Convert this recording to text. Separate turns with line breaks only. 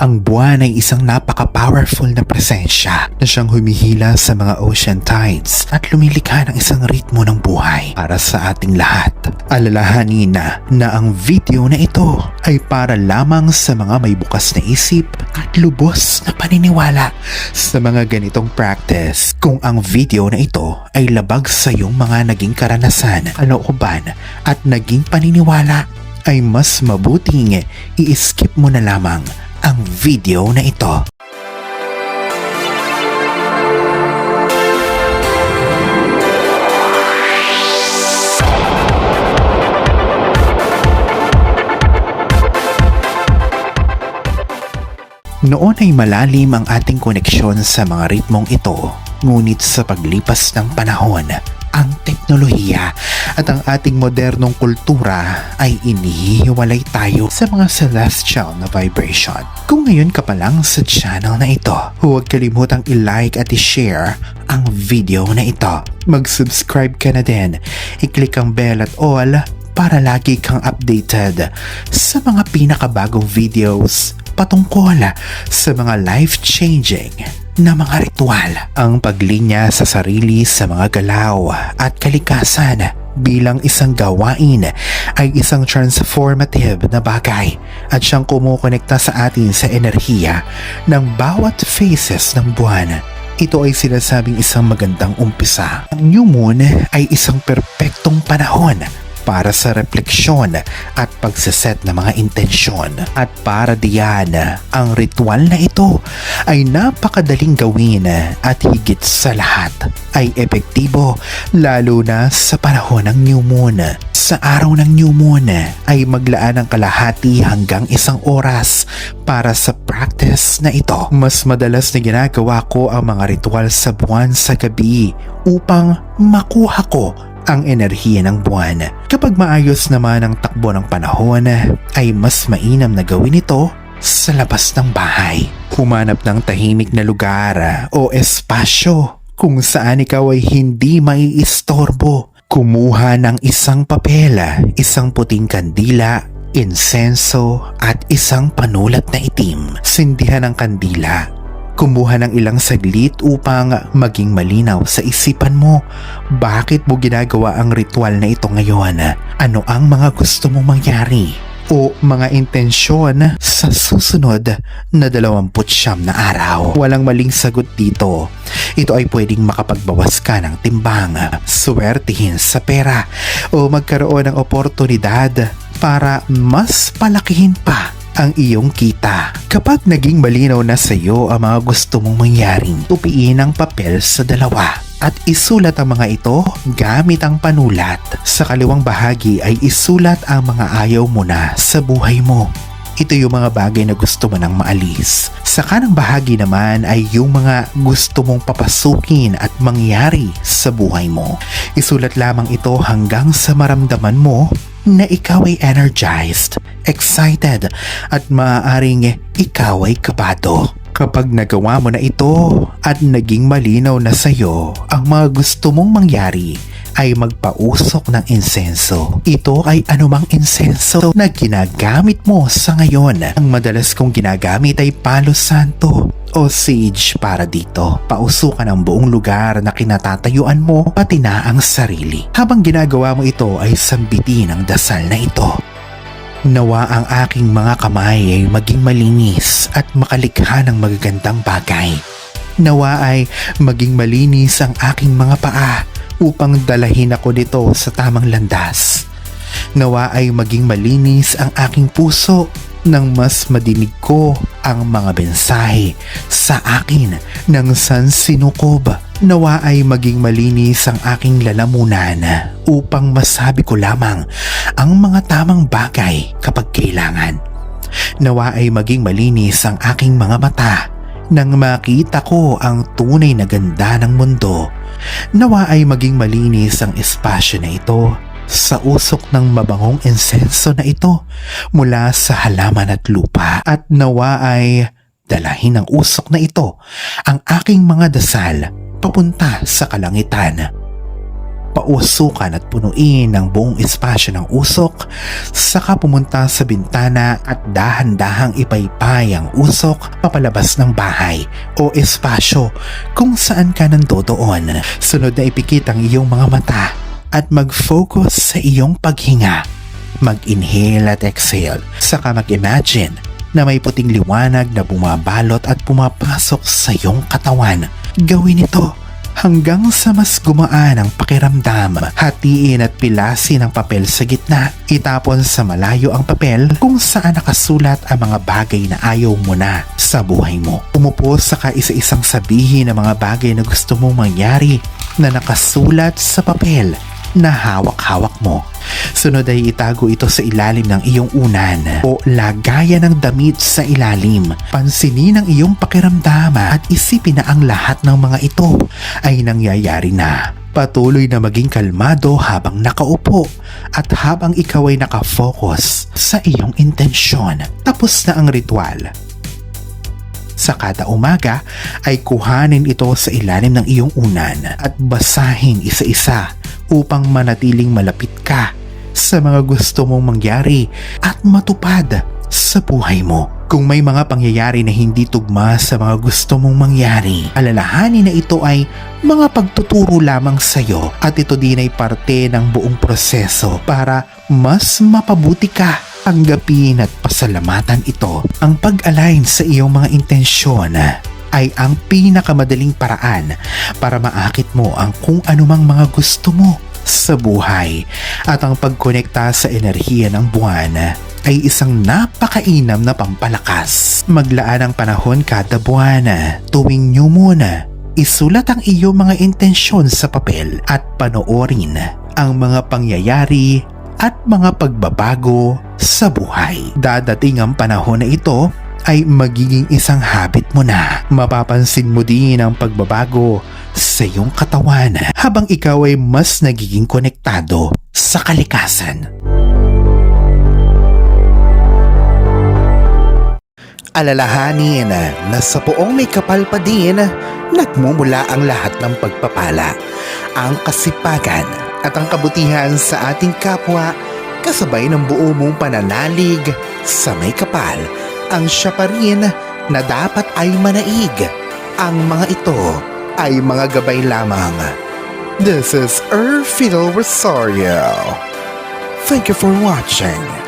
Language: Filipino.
Ang buwan ay isang napaka-powerful na presensya na siyang humihila sa mga ocean tides at lumilikha ng isang ritmo ng buhay para sa ating lahat. Alalahanin na ang video na ito ay para lamang sa mga may bukas na isip at lubos na paniniwala sa mga ganitong practice. Kung ang video na ito ay labag sa iyong mga naging karanasan, kalooban at naging paniniwala, ay mas mabuting i-skip mo na lamang ang video na ito. Noon ay malalim ang ating koneksyon sa mga ritmong ito, ngunit sa paglipas ng panahon, ang teknolohiya at ang ating modernong kultura ay inihiwalay tayo sa mga celestial na vibration. Kung ngayon ka pa lang sa channel na ito, huwag kalimutang i-like at i-share ang video na ito. Mag-subscribe ka na din, i-click ang bell at all para lagi kang updated sa mga pinakabagong videos patungkol sa mga life-changing na mga ritual. Ang paglinya sa sarili sa mga galaw at kalikasan bilang isang gawain ay isang transformative na bagay at siyang kumukonekta sa atin sa enerhiya ng bawat phases ng buwan. Ito ay sinasabing isang magandang umpisa. Ang new moon ay isang perpektong panahon para sa refleksyon at pagsaset ng mga intensyon. At para diyan, ang ritual na ito ay napakadaling gawin at higit sa lahat ay epektibo lalo na sa panahon ng new moon. Sa araw ng new moon ay maglaan ng kalahati hanggang 1 oras para sa practice na ito. Mas madalas na ginagawa ko ang mga ritual sa buwan sa gabi upang makuha ko ang enerhiya ng buwan. Kapag maayos naman ang takbo ng panahon, ay mas mainam na gawin ito sa labas ng bahay. Humanap ng tahimik na lugar o espasyo kung saan ikaw ay hindi maiistorbo. Kumuha ng isang papel, isang puting kandila, insenso at isang panulat na itim. Sindihan ang kandila. Kumuha ng ilang saglit upang maging malinaw sa isipan mo. Bakit mo ginagawa ang ritual na ito ngayon? Ano ang mga gusto mong mangyari? O mga intensyon sa susunod na 29 na araw? Walang maling sagot dito. Ito ay pwedeng makapagbawas ka ng timbang, swertihin sa pera, o magkaroon ng oportunidad para mas palakihin pa ang iyong kita. Kapag naging malinaw na sa iyo ang mga gusto mong mangyaring, tupiin ang papel sa dalawa at isulat ang mga ito gamit ang panulat. Sa kaliwang bahagi ay isulat ang mga ayaw mo na sa buhay mo. Ito yung mga bagay na gusto mo nang maalis. Sa kanang bahagi naman ay yung mga gusto mong papasukin at mangyari sa buhay mo. Isulat lamang ito hanggang sa maramdaman mo na ikaw ay energized, excited at maaaring ikaw ay kabado. Kapag nagawa mo na ito at naging malinaw na sa iyo ang mga gusto mong mangyari, ay magpausok ng insenso. Ito ay anumang insenso na ginagamit mo sa ngayon. Ang madalas kong ginagamit ay palo santo o sage para dito. Pausukan ang buong lugar na kinatatayuan mo, pati na ang sarili. Habang ginagawa mo ito ay sambitin ang dasal na ito. Nawa ang aking mga kamay ay maging malinis at makalikha ng magagandang bagay. Nawa ay maging malinis ang aking mga paa upang dalahin ako nito sa tamang landas. Nawa ay maging malinis ang aking puso nang mas madinig ko ang mga mensahe sa akin ng sansinukob. Nawa ay maging malinis ang aking lalamunan upang masabi ko lamang ang mga tamang bagay kapag kailangan. Nawa ay maging malinis ang aking mga mata nang makita ko ang tunay na ganda ng mundo. Nawa ay maging malinis ang espasyo na ito sa usok ng mabangong insenso na ito mula sa halaman at lupa. At nawa ay dalahin ng usok na ito ang aking mga dasal papunta sa kalangitan. pausukan at punuin ang buong espasyo ng usok, saka pumunta sa bintana at dahan-dahang ipaypay ang usok papalabas ng bahay o espasyo kung saan ka nandoon. Sunod na ipikit ang iyong mga mata at mag-focus sa iyong paghinga. Mag-inhale at exhale, saka mag-imagine na may puting liwanag na bumabalot at pumapasok sa iyong katawan. Gawin ito hanggang sa mas gumaan ang pakiramdam. Hatiin at pilasin ang papel sa gitna. Itapon sa malayo ang papel kung saan nakasulat ang mga bagay na ayaw mo na sa buhay mo. Umupo saka isa-isang sabihin ang mga bagay na gusto mong mangyari na nakasulat sa papel na hawak-hawak mo. Sunod ay itago ito sa ilalim ng iyong unan o lagayan ng damit sa ilalim. Pansinin ang iyong pakiramdam at isipin na ang lahat ng mga ito ay nangyayari na. Patuloy na maging kalmado habang nakaupo at habang ikaw ay nakafocus sa iyong intensyon. Tapos na ang ritual. Sa kada umaga ay kuhanin ito sa ilalim ng iyong unan at basahin isa-isa upang manatiling malapit ka sa mga gusto mong mangyari at matupad sa buhay mo. Kung may mga pangyayari na hindi tugma sa mga gusto mong mangyari, alalahanin na ito ay mga pagtuturo lamang sa iyo at ito din ay parte ng buong proseso para mas mapabuti ka. Tanggapin at pasalamatan ito. Ang pag-align sa iyong mga intensyon ay ang pinakamadaling paraan para maakit mo ang kung anumang mga gusto mo sa buhay. At ang pagkonekta sa enerhiya ng buwan ay isang napakainam na pampalakas. Maglaan ng panahon kada buwan. Tuwing New Moon, isulat ang iyong mga intensyon sa papel at panoorin ang mga pangyayari at mga pagbabago sa buhay. Dadating ang panahon na ito ay magiging isang habit mo na. Mapapansin mo din ang pagbabago sa iyong katawan habang ikaw ay mas nagiging konektado sa kalikasan. Alalahanin na sa poong may kapal pa din, nagmumula ang lahat ng pagpapala, ang kasipagan at ang kabutihan sa ating kapwa kasabay ng buo mong pananalig sa may kapal. Ang siya pa rin na dapat ay manaig. Ang mga ito ay mga gabay lamang. This is Fidel Rosario. Thank you for watching.